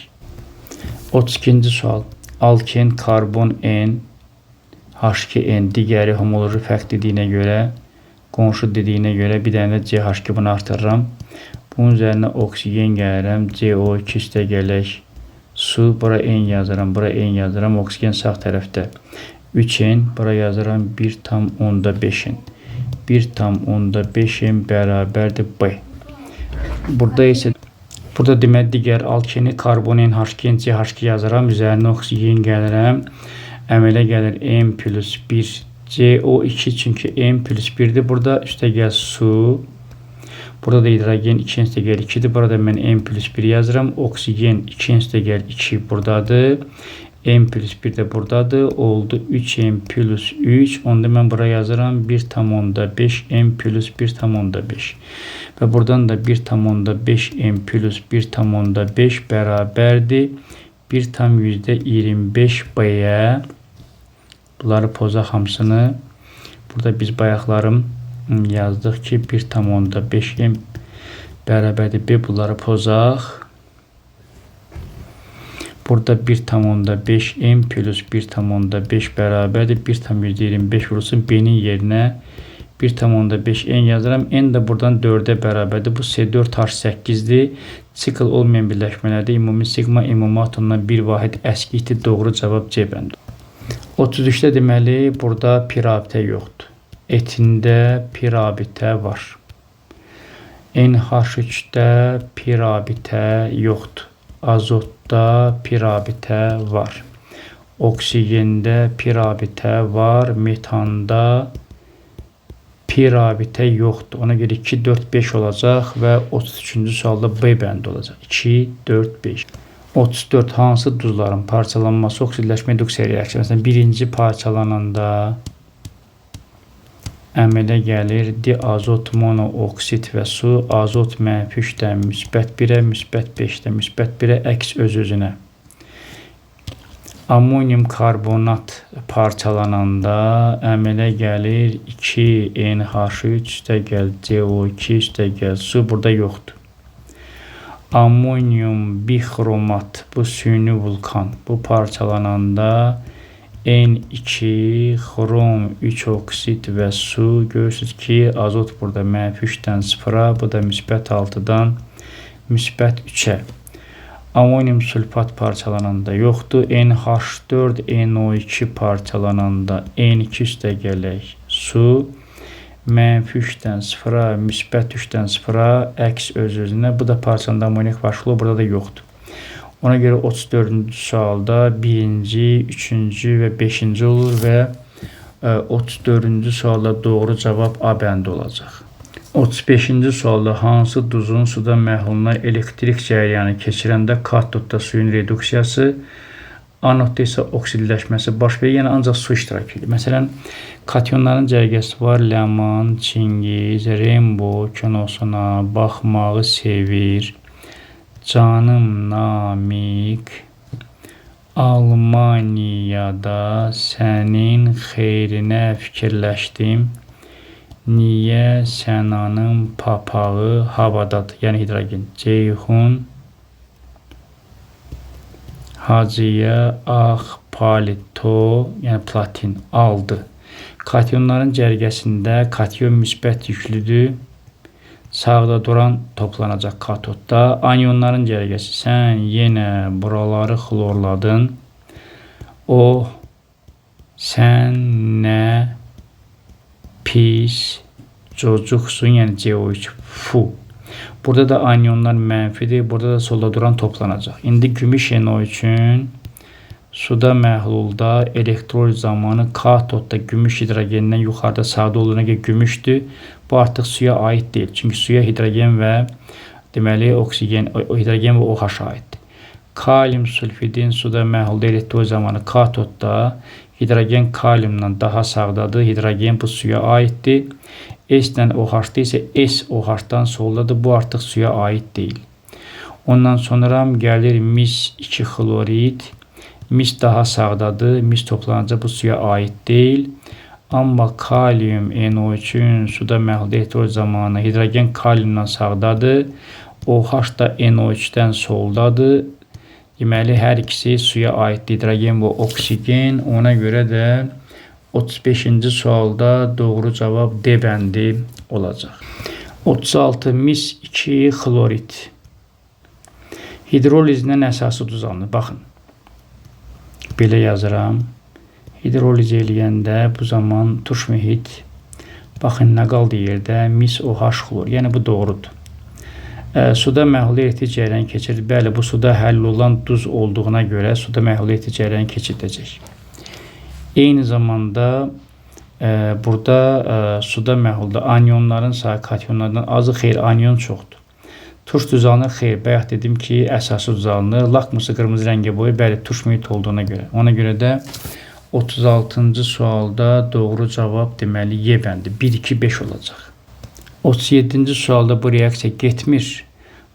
32-ci sual. Alken, karbon N, H2N digəri homoloji fərq dediyinə görə, qonşu dediyinə görə bir dənə CH2 bunu artırıram. Bunun üzərinə oksigen gəlirəm. CO2 üstə gələk. Su, bura N yazıram, bura N yazıram. Oksigen sağ tərəfdə. 3N, bura yazıram 1,5N. 1,5N bərabərdir B. Burada demək digər alkeni karbon N, H2N, CH2 yazıram. Üzərinə oksigen gəlirəm. Əmələ gəlir N plus 1. CO2 çünki N plus 1'dir. Burada üstə gəl su. Burada da hidrogen 2 üstə gəl 2'dir. Burada mən N plus 1 yazıram. Oksigen 2 üstə gəl 2 buradadır. N plus 1 də buradadır. Oldu 3N plus 3. Onda mən buraya yazıram 1,5 N plus 1,5. Və buradan da 1,5 N plus 1,5 bərabərdir 1,25 B-yə. Bunları pozaq hamısını. Burada biz bayaqlarım yazdıq ki 1,5 M bərabərdir B. Bunları pozaq. Burada 1,5 M plus 1,5 bərabərdir 1,25 vurulsun B'nin yerinə 1,5 N yazıram. N də buradan 4'ə bərabərdir. Bu C4H8'dir. Sikl olmayan birləşmələrdə ümumi sigma ümumi atomdan bir vahid əskikdir. Doğru cavab C bəndi. 33'də deməli burada pirabitə yoxdur. Etində pirabitə var. NH3'də pirabitə yoxdur. Azotda pirabitə var. Oksigende pirabitə var. Metanda pi rabitə yoxdur. Ona görə 2, 4, 5 olacaq və 33-cü sualda B bəndi olacaq. 2, 4, 5. 34 hansı duzların parçalanması oksidləşmə reduksiya reaksiyası? Məsələn, birinci parçalananda əmələ gəlir diazot monooksid və su, azot -3-dən -1-ə, -5-dən -1-ə əks öz-özünə. Amonium karbonat parçalananda əmələ gəlir 2NH3 + CO2 + su, burada yoxdur. Amonium bixromat, bu süni vulkan, bu parçalananda N2, xrom 3 oksid və su. Görürsünüz ki, azot burada -3-dən 0-a, bu da -6-dan -3-ə. Amonium sülfat parçalananda yoxdur. NH4NO2 parçalananda N2 su, -3-dən 0-a, -3-dən 0-a əks öz-özünə. Bu da parçalananda amonyak başlıyor, burada da yoxdur. Ona görə 34-cü sualda 1-ci, 3-cü və 5-ci olur və 34-cü sualda doğru cavab A bəndi olacaq. 35-ci sualda hansı duzun suda məhluluna elektrik cərəyanı keçirəndə katodda suyun reduksiyası, anodda isə oksidləşməsi baş verir, yəni ancaq su iştirak edir. Məsələn, katyonların cərgəsi var, Ləman, Çingiz, Rembo, kinosuna baxmağı sevir, canım Namiq, Almaniyada sənin xeyrinə fikirləşdim, niyə Sənanın papağı havadadır, yəni hidrogen. Ceyhun Hacıya ağ palito, yəni platin aldı. Katyonların cərgəsində katyon müsbət yüklüdür. Sağda duran toplanacaq katodda. Anyonların cərgəsi, sən yenə buraları xlorladın. O, sən nə pis cocuqsun, yəni CO2. Fu. Burada da anyonlar mənfidir. Burada da solda duran toplanacaq. İndi gümüş NO üçün suda məhlulda elektroliz zamanı katodda gümüş hidrogendən yuxarıda sağda olduğuna görə gümüşdür. Bu artıq suya aid deyil. Çünki suya hidrogen və deməli oksigen, hidrogen və OH aiddir. Kalium sulfidin suda məhlulda elektroliz zamanı katodda hidrogen kaliumdan daha sağdadır. Hidrogen bu suya aiddir. S-dən OH-da isə S OH-dan soldadır. Bu artıq suya aid deyil. Ondan sonra gəlir mis-2 xlorid. Mis daha sağdadır. Mis toplanacaq, bu suya aid deyil. Amma kalium NO üçün suda məhlulda elektroliz zamanı hidrogen kaliumdan sağdadır. OH da NO3-dən soldadır. Deməli, hər ikisi suya aid hidrogen və oksigen. Ona görə də 35-ci sualda doğru cavab D bəndi olacaq. 36 mis-2 xlorid. Hidrolizdən əsası duz alınır. Baxın. Belə yazıram. Hidroliz eləyəndə bu zaman tuş mühit. Baxın, nə qaldı yerdə? Mis-OH xlor. Yəni, bu doğrudur. Suda məhlul elektrik cərəyanı keçir. Bəli, bu suda həll olan duz olduğuna görə suda məhlul elektrik cərəyanı keçirdəcək. Eyni zamanda burada suda məhlulda anyonların sayı katyonlardan azı, xeyr, anyon çoxdur. Tuş duz alınır, xeyr, bayaq dedim ki, əsası duz alınır. Lakmusu qırmızı rəngə boyu, bəli, tuş mühit olduğuna görə. Ona görə də 36-cı sualda doğru cavab deməli Y bəndi 1, 2, 5 olacaq. 37-ci sualda bu reaksiya getmir.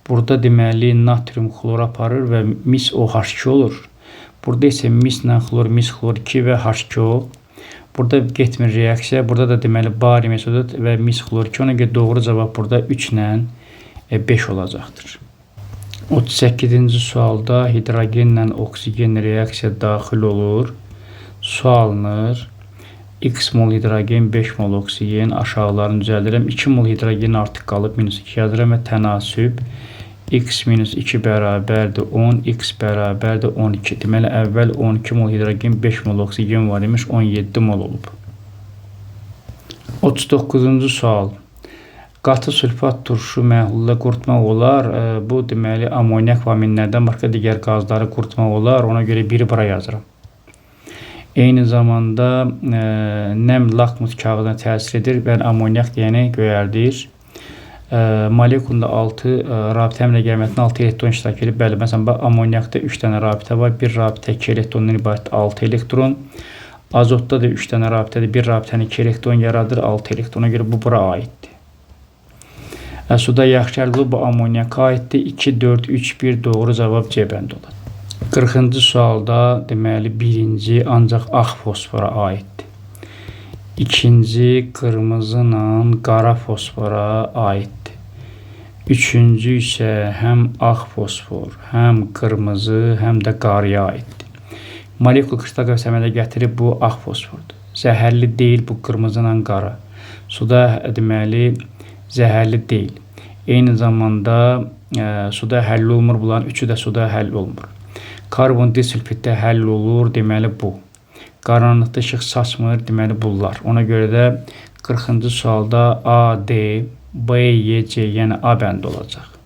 Burada deməli natrium xlor aparır və mis OH2 olur. Burada isə mislə xlor, mis xlor 2 və H2O. Burada getmir reaksiya. Burada da deməli bari mesodot və mis xlor 2. Ona görə doğru cavab burada 3 ilə 5 olacaqdır. 38-ci sualda hidrogenlə oksigen reaksiya daxil olur. Su alınır. X mol hidrogen, 5 mol oksigen. Aşağılarını düzəldirəm. 2 mol hidrogen artıq qalıb, minus 2 yazıram və tənasüb. X minus 2 bərabərdir 10, X bərabərdir 12. Deməli, əvvəl 12 mol hidrogen, 5 mol oksigen var imiş, 17 mol olub. 39-cu sual. Qatı sülfat turşu məhlulda qurutmaq olar. Bu, deməli, amonyak və aminlərdən başqa digər qazları qurutmaq olar. Ona görə biri bura yazıram. Eyni zamanda nəm lakmus kağıdına təsir edir və amonyak deyəni göyərdir. Molekulunda 6 rabitə əmələ gəlməsində 6 elektron iştirak edir. Bəli, məsələn, amonyakda 3 dənə rabitə var. Bir rabitə 2 elektrondan ibarət 6 elektron. Azotda da 3 dənə rabitədir. Bir rabitəni 2 elektron yaradır, 6 elektrona görə bu bura aiddir. Suda yaxşı həll olub, bu amonyaka aiddir. 2, 4, 3, 1 doğru cavab C bəndi olur. 40-cı sualda deməli birinci ancaq ağ fosfora aiddir. İkinci qırmızıyla qara fosfora aiddir. Üçüncü isə həm ağ fosfor, həm qırmızı, həm də qarıya aiddir. Molekul kristal qövs əmələ gətirib bu ağ fosfordur. Zəhərli deyil bu qırmızı ilə qara. Suda deməli zəhərli deyil. Eyni zamanda suda həll olmur, bunların üçü də suda həll olmur. Karbon disülfitdə həll olur, deməli bu. Qaranlıqda işıq saçmır, deməli bunlar. Ona görə də 40-cı sualda A, D, B, Y, C, yəni A bəndi olacaq.